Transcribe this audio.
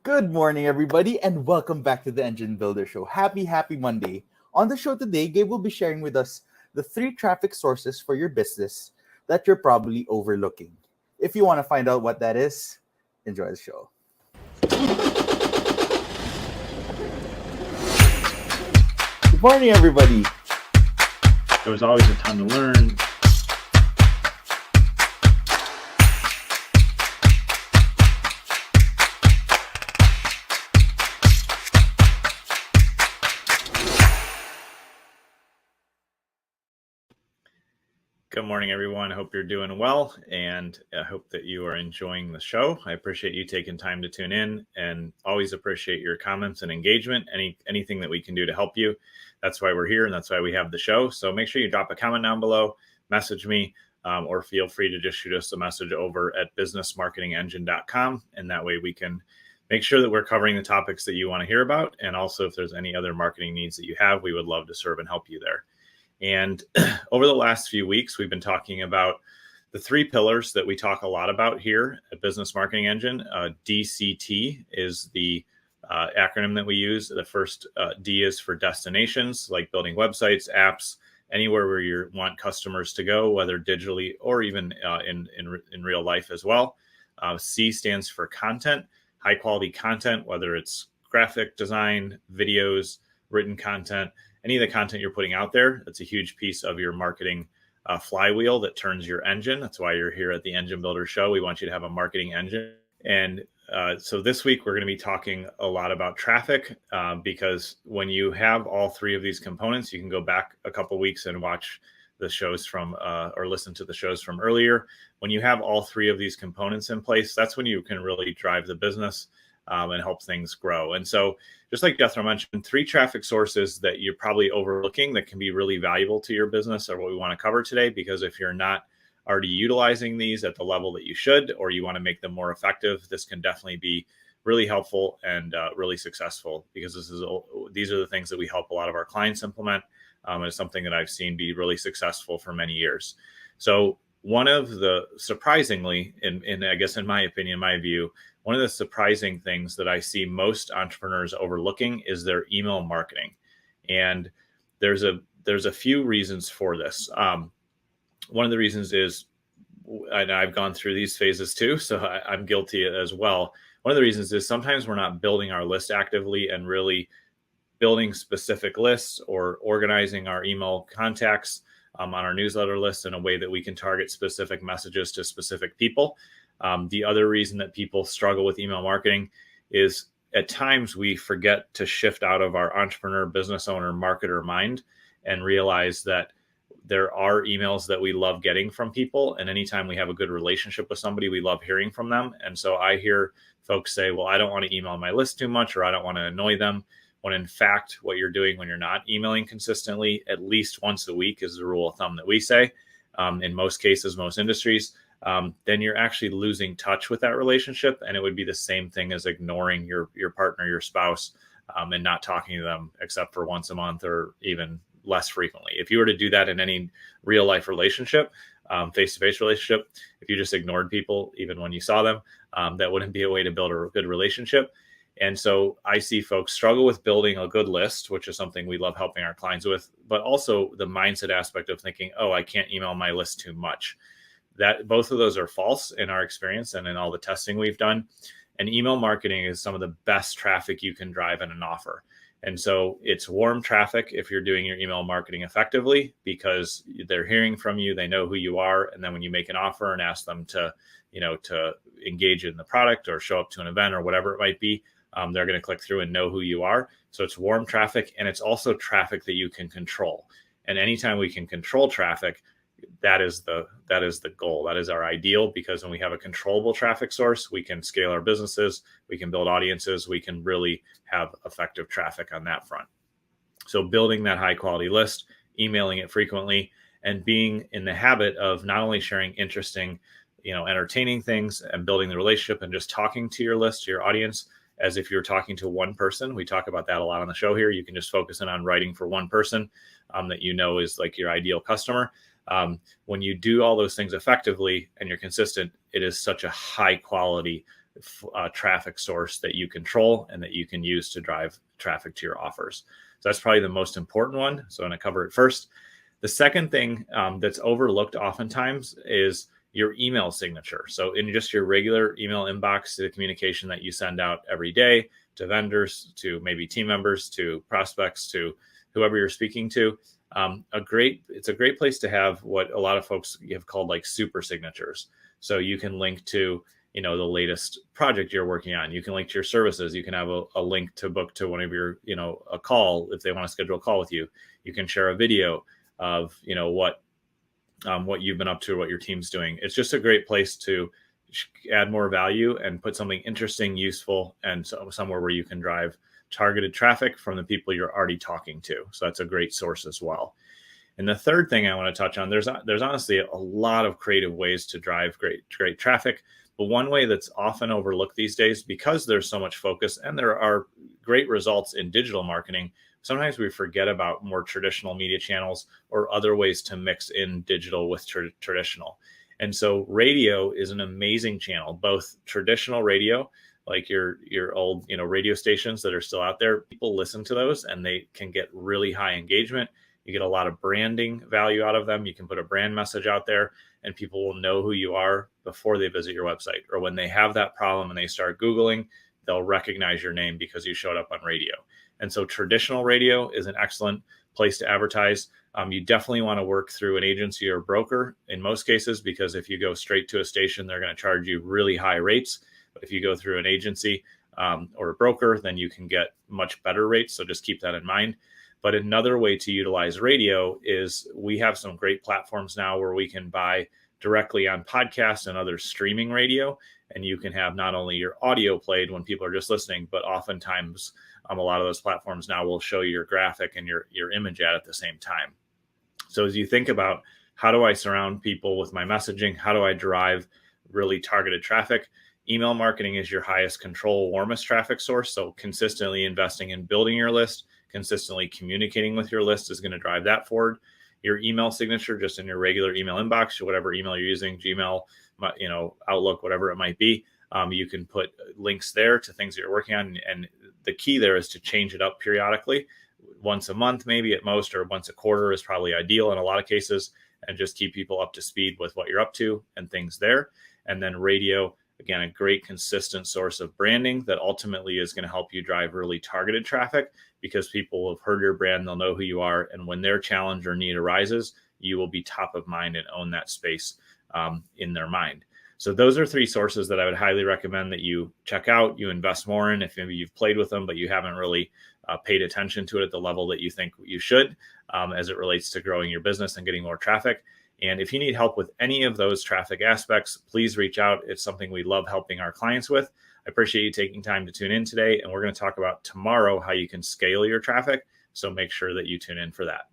Good morning, everybody, and welcome back to the Engine Builder Show. Happy Monday. On the show today, Gabe will be sharing with us the three traffic sources for your business that you're probably overlooking. If you want to find out what that is, enjoy the show. Good morning, everybody. There was always a ton to learn. Good morning, everyone. I hope you're doing well, and I hope that you are enjoying the show. I appreciate you taking time to tune in, and always appreciate your comments and engagement. Anything that we can do to help you, that's why we're here, and that's why we have the show. So make sure you drop a comment down below, message me, or feel free to just shoot us a message over at businessmarketingengine.com, and that way we can make sure that we're covering the topics that you want to hear about. And also, if there's any other marketing needs that you have, we would love to serve and help you there. And over the last few weeks, we've been talking about the three pillars that we talk a lot about here at Business Marketing Engine. DCT is the acronym that we use. The first D is for destinations, like building websites, apps, anywhere where you want customers to go, whether digitally or even in real life as well. C stands for content, high quality content, whether it's graphic design, videos, written content, any of the content you're putting out there. That's a huge piece of your marketing flywheel that turns your engine. That's why you're here at the Engine Builder Show. We want you to have a marketing engine. And so this week, we're going to be talking a lot about traffic because when you have all three of these components, you can go back a couple weeks and watch the shows from or listen to the shows from earlier. When you have all three of these components in place, that's when you can really drive the business and help things grow. And so just like Jethro mentioned, three traffic sources that you're probably overlooking that can be really valuable to your business are what we want to cover today, because if you're not already utilizing these at the level that you should, or you want to make them more effective, this can definitely be really helpful and really successful, because these are the things that we help a lot of our clients implement. And it's something that I've seen be really successful for many years. So one of the surprisingly, in I guess in my opinion, my view, one of the surprising things that I see most entrepreneurs overlooking is their email marketing. And there's a few reasons for this. One of the reasons is, and I've gone through these phases too, so I'm guilty as well. One of the reasons is sometimes we're not building our list actively and really building specific lists or organizing our email contacts on our newsletter list in a way that we can target specific messages to specific people. The other reason that people struggle with email marketing is at times we forget to shift out of our entrepreneur, business owner, marketer mind and realize that there are emails that we love getting from people. And anytime we have a good relationship with somebody, we love hearing from them. And so I hear folks say, well, I don't want to email my list too much, or I don't want to annoy them. When in fact, what you're doing when you're not emailing consistently, at least once a week is the rule of thumb that we say, in most cases, most industries, then you're actually losing touch with that relationship. And it would be the same thing as ignoring your partner, your spouse, and not talking to them except for once a month or even less frequently. If you were to do that in any real life relationship, face-to-face relationship, if you just ignored people, even when you saw them, that wouldn't be a way to build a good relationship. And so I see folks struggle with building a good list, which is something we love helping our clients with, but also the mindset aspect of thinking, oh, I can't email my list too much. That both of those are false in our experience and in all the testing we've done. And email marketing is some of the best traffic you can drive in an offer. And so it's warm traffic if you're doing your email marketing effectively, because they're hearing from you, they know who you are. And then when you make an offer and ask them to engage in the product or show up to an event or whatever it might be, they're going to click through and know who you are. So it's warm traffic, and it's also traffic that you can control. And anytime we can control traffic, that is the goal. That is our ideal, because when we have a controllable traffic source, we can scale our businesses, we can build audiences, we can really have effective traffic on that front. So building that high quality list, emailing it frequently, and being in the habit of not only sharing interesting, entertaining things and building the relationship and just talking to your list, to your audience, as if you're talking to one person. We talk about that a lot on the show here. You can just focus in on writing for one person that is like your ideal customer. When you do all those things effectively and you're consistent, it is such a high quality traffic source that you control and that you can use to drive traffic to your offers. So that's probably the most important one. So I'm going to cover it first. The second thing that's overlooked oftentimes is your email signature. So in just your regular email inbox, the communication that you send out every day to vendors, to maybe team members, to prospects, to whoever you're speaking to, it's a great place to have what a lot of folks have called like super signatures. So you can link to, the latest project you're working on. You can link to your services. You can have a link to book to one of your, a call if they want to schedule a call with you. You can share a video of, what you've been up to, what your team's doing. It's just a great place to add more value and put something interesting, useful, and somewhere where you can drive targeted traffic from the people you're already talking to. So that's a great source as well. And the third thing I want to touch on, there's honestly a lot of creative ways to drive great traffic. But one way that's often overlooked these days, because there's so much focus and there are great results in digital marketing, sometimes we forget about more traditional media channels or other ways to mix in digital with traditional. And so radio is an amazing channel, both traditional radio, like your old, radio stations that are still out there. People listen to those and they can get really high engagement. You get a lot of branding value out of them. You can put a brand message out there and people will know who you are before they visit your website. Or when they have that problem and they start Googling, they'll recognize your name because you showed up on radio. And so traditional radio is an excellent place to advertise. You definitely want to work through an agency or broker in most cases, because if you go straight to a station, they're going to charge you really high rates. But if you go through an agency or a broker, then you can get much better rates. So just keep that in mind. But another way to utilize radio is we have some great platforms now where we can buy directly on podcasts and other streaming radio. And you can have not only your audio played when people are just listening, but oftentimes a lot of those platforms now will show your graphic and your image ad at the same time. So as you think about how do I surround people with my messaging, how do I drive really targeted traffic, email marketing is your highest control, warmest traffic source. So consistently investing in building your list, consistently communicating with your list is going to drive that forward. Your email signature, just in your regular email inbox, whatever email you're using, Gmail, Outlook, whatever it might be, you can put links there to things that you're working on. And the key there is to change it up periodically, once a month, maybe at most, or once a quarter is probably ideal in a lot of cases, and just keep people up to speed with what you're up to and things there. And then radio, again, a great consistent source of branding that ultimately is going to help you drive really targeted traffic, because people have heard your brand, they'll know who you are. And when their challenge or need arises, you will be top of mind and own that space in their mind. So those are three sources that I would highly recommend that you check out, you invest more in if maybe you've played with them, but you haven't really paid attention to it at the level that you think you should as it relates to growing your business and getting more traffic. And if you need help with any of those traffic aspects, please reach out. It's something we love helping our clients with. I appreciate you taking time to tune in today. And we're going to talk about tomorrow how you can scale your traffic. So make sure that you tune in for that.